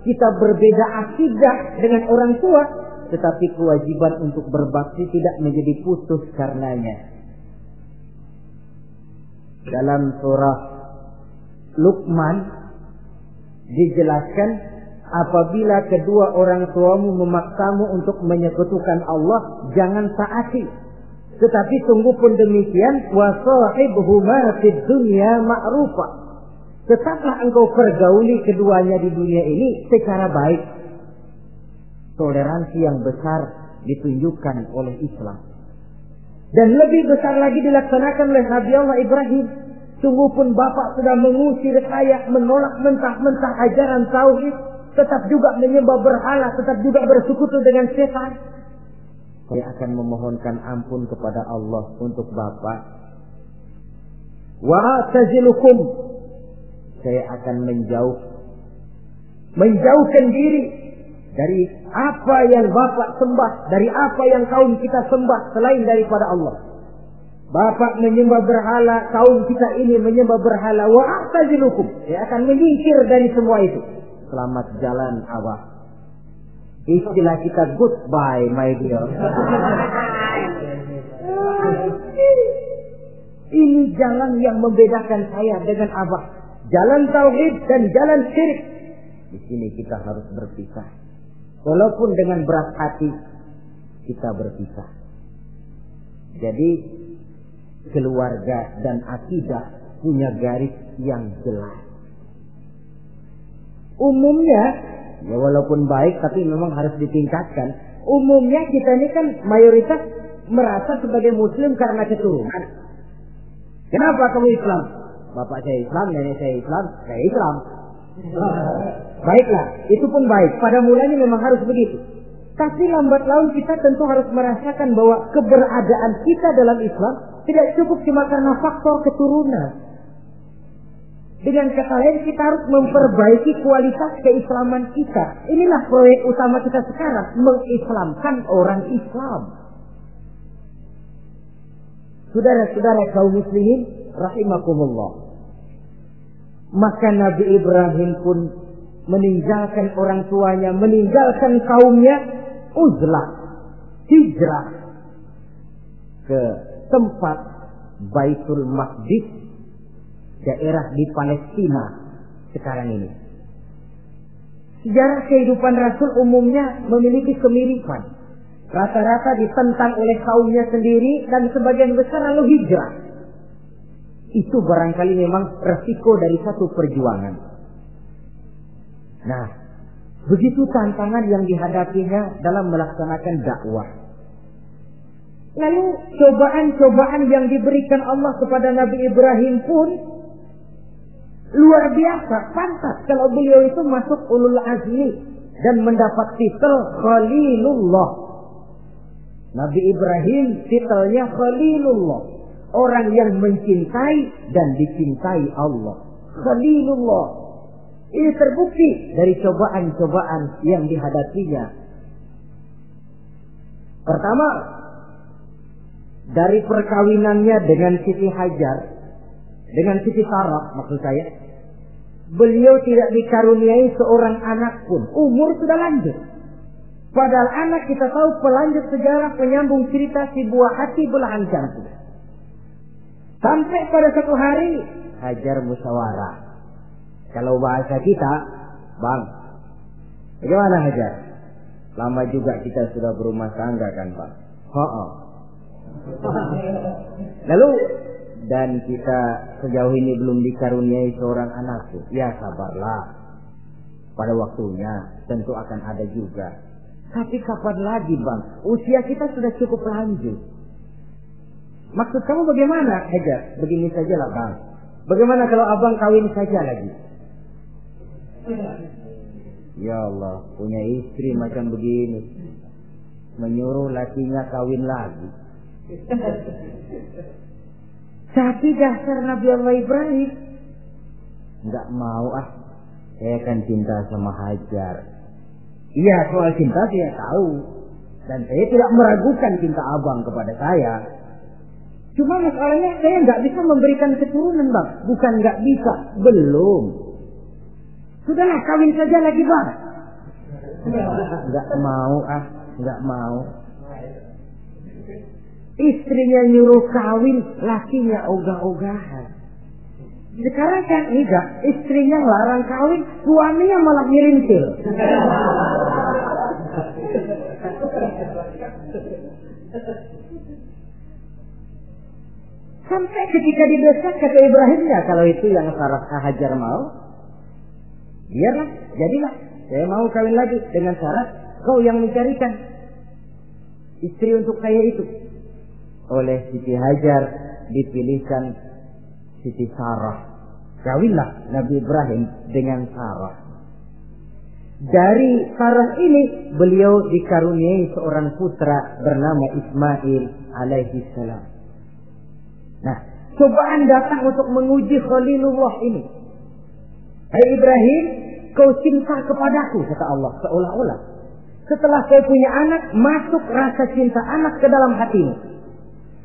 [SPEAKER 1] kita berbeda akidah dengan orang tua, tetapi kewajiban untuk berbakti tidak menjadi putus karenanya. Dalam surah Luqman dijelaskan, apabila kedua orang tuamu memaksamu untuk menyekutukan Allah, jangan taati. Tetapi sungguh pun demikian, wa sahibhuma fid dunya ma'rufa. Tetaplah engkau pergauli keduanya di dunia ini secara baik. Toleransi yang besar ditunjukkan oleh Islam. Dan lebih besar lagi dilaksanakan oleh Nabi Allah Ibrahim. Sungguh pun Bapak sudah mengusir saya, menolak mentah-mentah ajaran tauhid, tetap juga menyembah berhala, tetap juga bersekutu dengan setan. Saya akan memohonkan ampun kepada Allah untuk Bapak. Wa a'tazilukum. Saya akan menjauhkan diri dari apa yang Bapak sembah, dari apa yang kaum kita sembah selain daripada Allah. Bapak menyembah berhala, kaum kita ini menyembah berhala, wa a'tazilukum. Saya akan menyingkir dari semua itu. Selamat jalan awak. Istilah kita goodbye my dear. Ini jalan yang membedakan saya dengan Abah. Jalan tauhid dan jalan syirik. Di sini kita harus berpisah. Walaupun dengan berat hati kita berpisah. Jadi keluarga dan akidah punya garis yang jelas. Umumnya, ya walaupun baik tapi memang harus ditingkatkan. Umumnya kita ini kan mayoritas merasa sebagai muslim karena keturunan. Kenapa kamu Islam? Bapak saya Islam, nenek saya Islam, saya Islam. Baiklah, itu pun baik. Pada mulanya memang harus begitu. Tapi lambat laun kita tentu harus merasakan bahwa keberadaan kita dalam Islam tidak cukup cuma karena faktor keturunan. Dengan kata lain kita harus memperbaiki kualitas keislaman kita. Inilah proyek utama kita sekarang, mengislamkan orang Islam. Saudara-saudara kaum muslimin rahimakumullah. Maka Nabi Ibrahim pun meninggalkan orang tuanya, meninggalkan kaumnya, uzlah, hijrah ke tempat Baitul Maqdis, daerah di Palestina sekarang ini. Sejarah kehidupan Rasul umumnya memiliki kemiripan. Rata-rata ditentang oleh kaumnya sendiri dan sebagian besar lalu hijrah. Itu barangkali memang resiko dari satu perjuangan. Nah, begitu tantangan yang dihadapinya dalam melaksanakan dakwah. Lalu cobaan-cobaan yang diberikan Allah kepada Nabi Ibrahim pun luar biasa. Pantas kalau beliau itu masuk ulul azmi dan mendapat titel Khalilullah. Nabi Ibrahim titelnya Khalilullah. Orang yang mencintai dan dicintai Allah. Khalilullah. Ini terbukti dari cobaan-cobaan yang dihadapinya. Pertama, dari perkawinannya dengan Siti Hajar, dengan Siti Sarah maksud saya, beliau tidak dikaruniai seorang anak pun. Umur sudah lanjut. Padahal anak kita tahu pelanjut sejarah, penyambung cerita, si buah hati belahan jantung. Sampai pada satu hari Hajar musyawarah. Kalau bahasa kita, Bang, bagaimana Hajar? Lama juga kita sudah berumah tangga kan Bang? Lalu, dan kita sejauh ini belum dikaruniai seorang anak. Ya sabarlah. Pada waktunya tentu akan ada juga. Tapi kapan lagi Bang? Usia kita sudah cukup lanjut. Maksud kamu bagaimana Hajar? Begini sajalah Bang. Bagaimana kalau abang kawin saja lagi? Ya Allah, punya istri macam begini, menyuruh lakinya kawin lagi. Tapi dasar Nabi Allah Ibrahim, enggak mau saya kan cinta sama Hajar. Iya, soal cinta saya tahu, dan saya tidak meragukan cinta abang kepada saya. Cuma masalahnya saya nggak bisa memberikan keturunan Bang. Bukan nggak bisa, belum. Sudahlah kawin saja lagi Bang. Nggak mau nggak mau. Istrinya nyuruh kawin, lakinya ogah-ogahan. Sekarang kan enggak, istrinya larang kawin, suaminya malah ngirintil. Sampai ketika didesak kata Ibrahimnya, kalau itu yang Sarah Hajar mau, biarlah, jadilah. Saya mau kawin lagi dengan syarat kau yang mencarikan istri untuk saya itu. Oleh Siti Hajar dipilihkan Siti Sarah. Kawinlah Nabi Ibrahim dengan Sarah. Dari Sarah ini beliau dikaruniai seorang putra bernama Ismail alaihi salam. Nah, cobaan datang untuk menguji Khalilullah ini. Hai Ibrahim, kau cinta kepadaku, kata Allah, seolah-olah. Setelah kau punya anak, masuk rasa cinta anak ke dalam hatimu.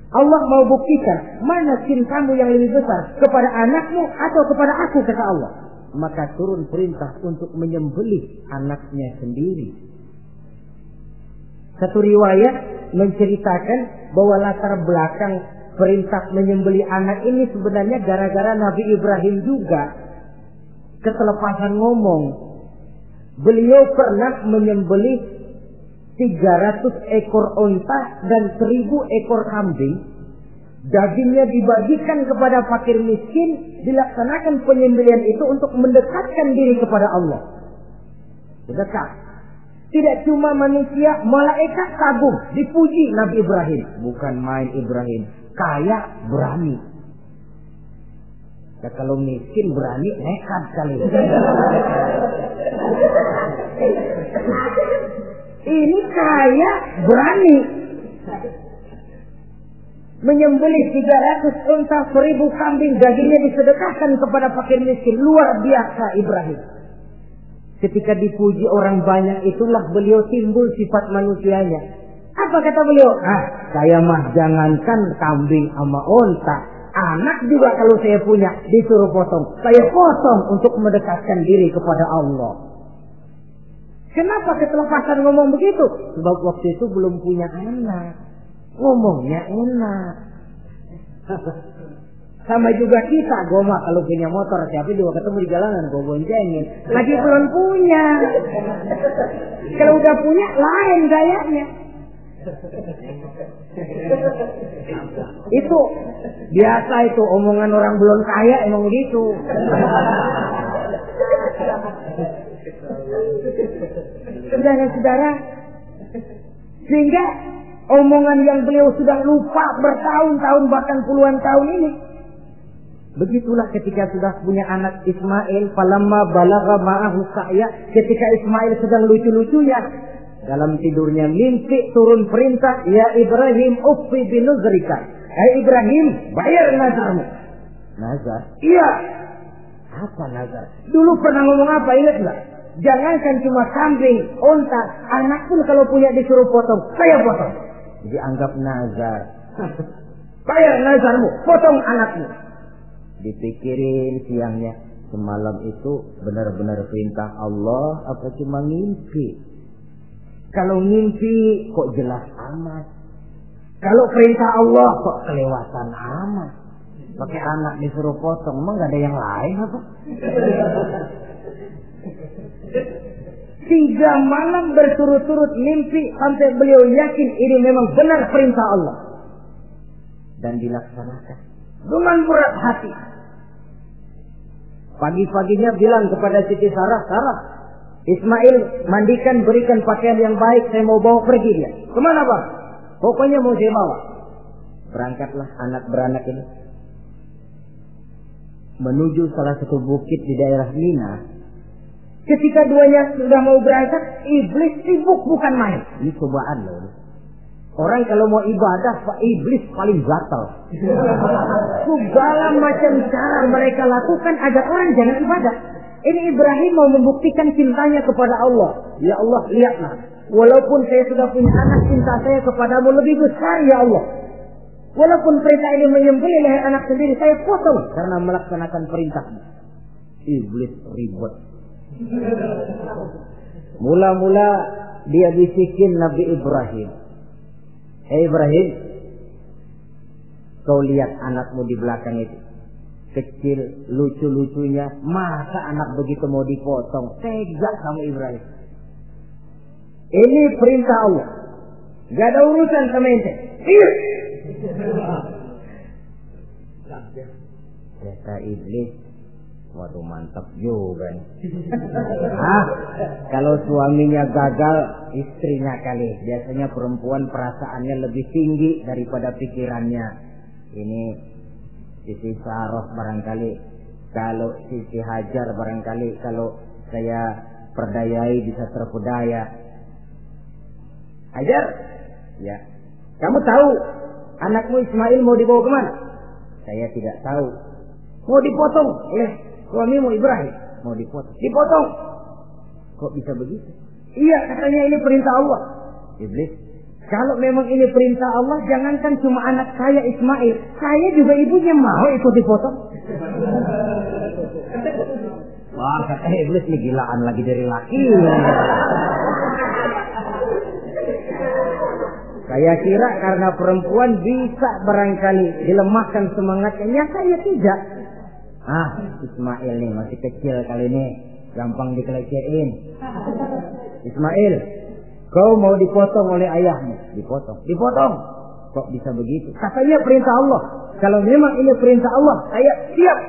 [SPEAKER 1] Allah mau buktikan mana cintamu yang lebih besar, kepada anakmu atau kepada aku, kata Allah. Maka turun perintah untuk menyembelih anaknya sendiri. Satu riwayat menceritakan bahwa latar belakang perintah menyembelih anak ini sebenarnya gara-gara Nabi Ibrahim juga ketelepasan ngomong. Beliau pernah menyembelih 300 ekor onta dan 1000 ekor kambing. Dagingnya dibagikan kepada fakir miskin, dilaksanakan penyembelihan itu untuk mendekatkan diri kepada Allah. Dekat. Tidak cuma manusia, malaikat kagum, dipuji Nabi Ibrahim. Bukan main Ibrahim, kaya berani. Ya, kalau miskin berani, nekat kali. Ini kaya berani. Menyembelih 300 unta, 1000 kambing, dagingnya disedekahkan kepada fakir miskin. Luar biasa Ibrahim. Ketika dipuji orang banyak, itulah beliau timbul sifat manusianya. Apa kata beliau? Saya mah jangankan kambing sama unta, anak juga kalau saya punya disuruh potong, saya potong untuk mendekatkan diri kepada Allah. Kenapa ketelepasan ngomong begitu? Sebab waktu itu belum punya anak, ngomongnya enak. Sama juga kita, goma kalau punya motor, siapa juga ketemu di jalanan, gue boncengin. Lagi belum punya. Kalau udah punya, lain gayanya. Itu biasa, itu omongan orang belum kaya emang gitu. Saudara-saudara, sehingga omongan yang beliau sudah lupa bertahun-tahun bahkan puluhan tahun ini. Begitulah ketika sudah punya anak Ismail, falamma balagha ma'ahu sa'ya, ketika Ismail sedang lucu-lucunya, dalam tidurnya mimpi turun perintah, ya Ibrahim uffi binuzrika. Hai Ibrahim, bayar nazarmu. Nazar? Iya. Apa nazar? Dulu pernah ngomong apa, ingat enggak? Jangankan cuma kambing, unta, anak pun kalau punya disuruh potong, saya potong. Jadi anggap nazar. Bayar nazarmu, potong anakmu. Dipikirin siangnya, semalam itu benar-benar perintah Allah apa cuma ngimpi? Kalau ngimpi kok jelas amat. Kalau perintah Allah kok kelewatan amat. Pakai anak disuruh potong, emang gak ada yang lain apa? 3 malam berturut-turut mimpi sampai beliau yakin ini memang benar perintah Allah. Dan dilaksanakan dengan berat hati. Pagi-paginya bilang kepada Siti Sarah, Sarah, Ismail mandikan, berikan pakaian yang baik, saya mau bawa pergi dia. Kemana bang? Pokoknya mau saya bawa. Berangkatlah anak beranak ini menuju salah satu bukit di daerah Mina. Ketika duanya sudah mau berangkat, iblis sibuk bukan main. Ini cobaan loh. Orang kalau mau ibadah, iblis paling gatal. Segala macam cara mereka lakukan agar orang jangan ibadah. Ini Ibrahim mau membuktikan cintanya kepada Allah. Ya Allah, lihatlah. Walaupun saya sudah punya anak, cinta saya kepadamu lebih besar ya Allah. Walaupun perintah ini menyembelih leher anak sendiri, saya potong karena melaksanakan perintahmu. Iblis ribut. Mula-mula dia bisikin Nabi Ibrahim. Hei Ibrahim, kau lihat anakmu di belakang itu. Kecil, lucu-lucunya. Masa anak begitu mau dipotong? Tega kamu Ibrahim. Ini perintah Allah. Gak ada urusan sama ente. Iya. Kata iblis, waduh mantap juga nih. Kalau suaminya gagal, istrinya kali. Biasanya perempuan perasaannya lebih tinggi daripada pikirannya. Ini Siti Sarah barangkali, kalau Siti Hajar barangkali, kalau saya perdayai bisa terpedaya. Hajar, ya. Kamu tahu anakmu Ismail mau dibawa kemana? Saya tidak tahu. Mau dipotong oleh suamimu Ibrahim. Mau dipotong. Dipotong. Kok bisa begitu? Iya, katanya ini perintah Allah. Iblis, Kalau memang ini perintah Allah, jangankan cuma anak saya Ismail, saya juga ibunya mau ikut dipotong. Wah, kata iblis nih gilaan lagi dari laki. Saya kira karena perempuan bisa barangkali dilemahkan semangatnya, ya saya tidak. Ismail nih masih kecil kali ini, gampang dikelecehin. Ismail, kau mau dipotong oleh ayahmu? Dipotong. Kok bisa begitu? Katanya perintah Allah. Kalau memang ini perintah Allah, saya siap.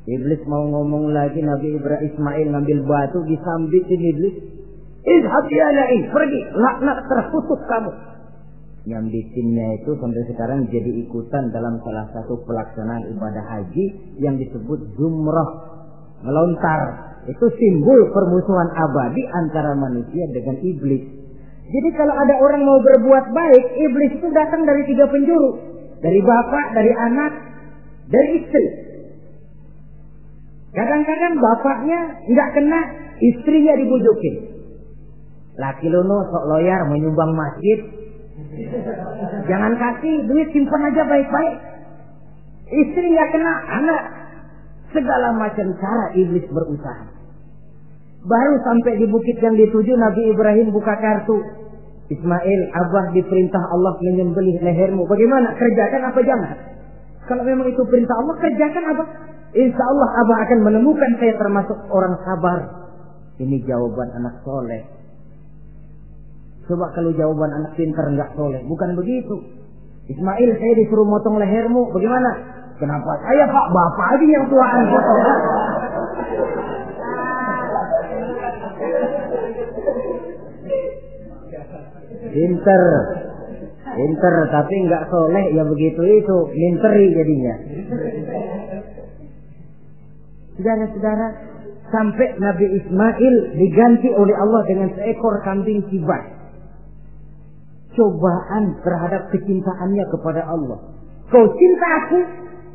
[SPEAKER 1] Iblis mau ngomong lagi, Nabi Ibrahim Ismail ngambil batu disambitin iblis. Izhab ya la'in, pergi, laknat terkutuk kamu. Nyambitinnya itu sampai sekarang jadi ikutan dalam salah satu pelaksanaan ibadah haji yang disebut zumrah, melontar. Itu simbol permusuhan abadi antara manusia dengan iblis. Jadi kalau ada orang mau berbuat baik, iblis itu datang dari 3 penjuru. Dari bapak, dari anak, dari istri. Kadang-kadang bapaknya nggak kena, istrinya dibujukin. Laki lono sok loyar menyumbang masjid. Jangan kasih duit, simpan aja baik-baik. Istri nggak kena, anak. Segala macam cara iblis berusaha. Baru sampai di bukit yang dituju, Nabi Ibrahim buka kartu. Ismail, abah diperintah Allah menyembelih lehermu. Bagaimana? Kerjakan apa jangan? Kalau memang itu perintah Allah, kerjakan apa? Insya Allah abah akan menemukan saya termasuk orang sabar. Ini jawaban anak soleh. Coba kalau jawaban anak pintar nggak soleh, bukan begitu. Ismail, saya disuruh motong lehermu. Bagaimana? Kenapa saya pak? Bapak aja yang tuaan potong. Pinter, tapi nggak soleh ya begitu itu, minteri jadinya. Saudara-saudara, sampai Nabi Ismail diganti oleh Allah dengan seekor kambing kibas. Cobaan terhadap kecintaannya kepada Allah. Kau cinta aku,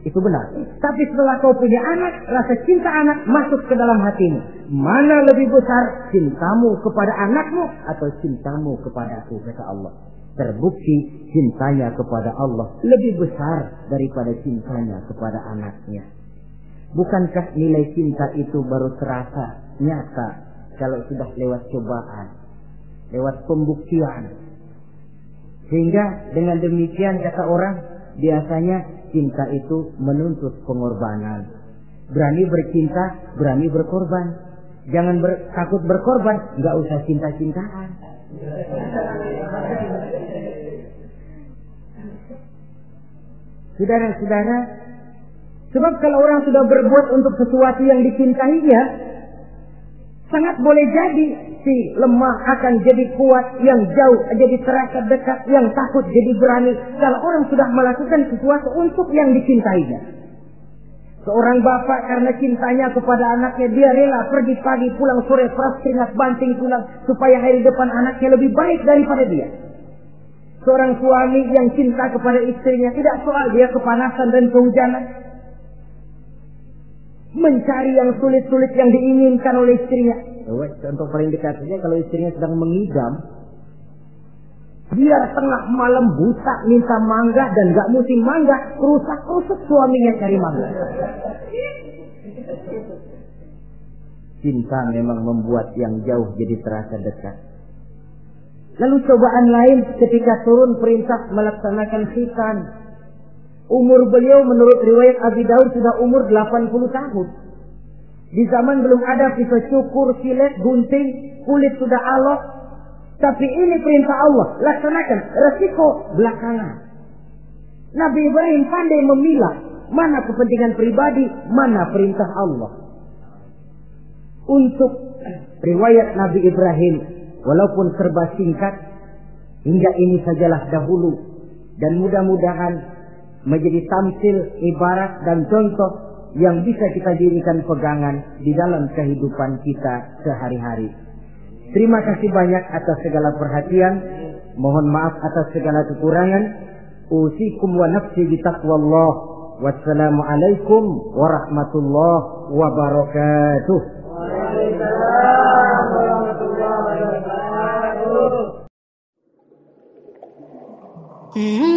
[SPEAKER 1] itu benar. Tapi setelah kau punya anak, rasa cinta anak masuk ke dalam hatimu. Mana lebih besar, cintamu kepada anakmu atau cintamu kepada aku, kata Allah. Terbukti cintanya kepada Allah lebih besar daripada cintanya kepada anaknya. Bukankah nilai cinta itu baru terasa nyata kalau sudah lewat cobaan, lewat pembuktian? Sehingga dengan demikian kata orang, biasanya cinta itu menuntut pengorbanan. Berani bercinta, berani berkorban. Jangan takut berkorban, nggak usah cinta-cintaan. Saudara-saudara, sebab kalau orang sudah berbuat untuk sesuatu yang dicintainya, sangat boleh jadi si lemah akan jadi kuat, yang jauh jadi terasa dekat, yang takut jadi berani. Kalau orang sudah melakukan sesuatu untuk yang dicintainya. Seorang bapak karena cintanya kepada anaknya, dia rela pergi pagi pulang sore, peras keringat banting tulang supaya hari depan anaknya lebih baik daripada dia. Seorang suami yang cinta kepada istrinya, tidak soal dia kepanasan dan kehujanan, mencari yang sulit-sulit yang diinginkan oleh istrinya. Contoh paling dekat saja, kalau istrinya sedang mengidam, dia tengah malam buta minta mangga dan gak musim mangga, rusak-rusak suaminya cari mangga. Cinta memang membuat yang jauh jadi terasa dekat. Lalu cobaan lain ketika turun perintah melaksanakan khitan. Umur beliau menurut riwayat Abi Daud sudah umur 80 tahun. Di zaman belum ada pisau cukur, silet, gunting, kulit sudah alot. Tapi ini perintah Allah, laksanakan, resiko belakangan. Nabi Ibrahim pandai memilah mana kepentingan pribadi, mana perintah Allah. Untuk riwayat Nabi Ibrahim, walaupun serba singkat, hingga ini sajalah dahulu. Dan mudah-mudahan menjadi tamsil, ibarat dan contoh yang bisa kita jadikan pegangan di dalam kehidupan kita sehari-hari. Terima kasih banyak atas segala perhatian. Mohon maaf atas segala kekurangan. Usikum wa nafsi bitaqwallah. Wassalamualaikum warahmatullahi wabarakatuh.
[SPEAKER 2] Waalaikumsalam warahmatullahi wabarakatuh.
[SPEAKER 3] Hmm.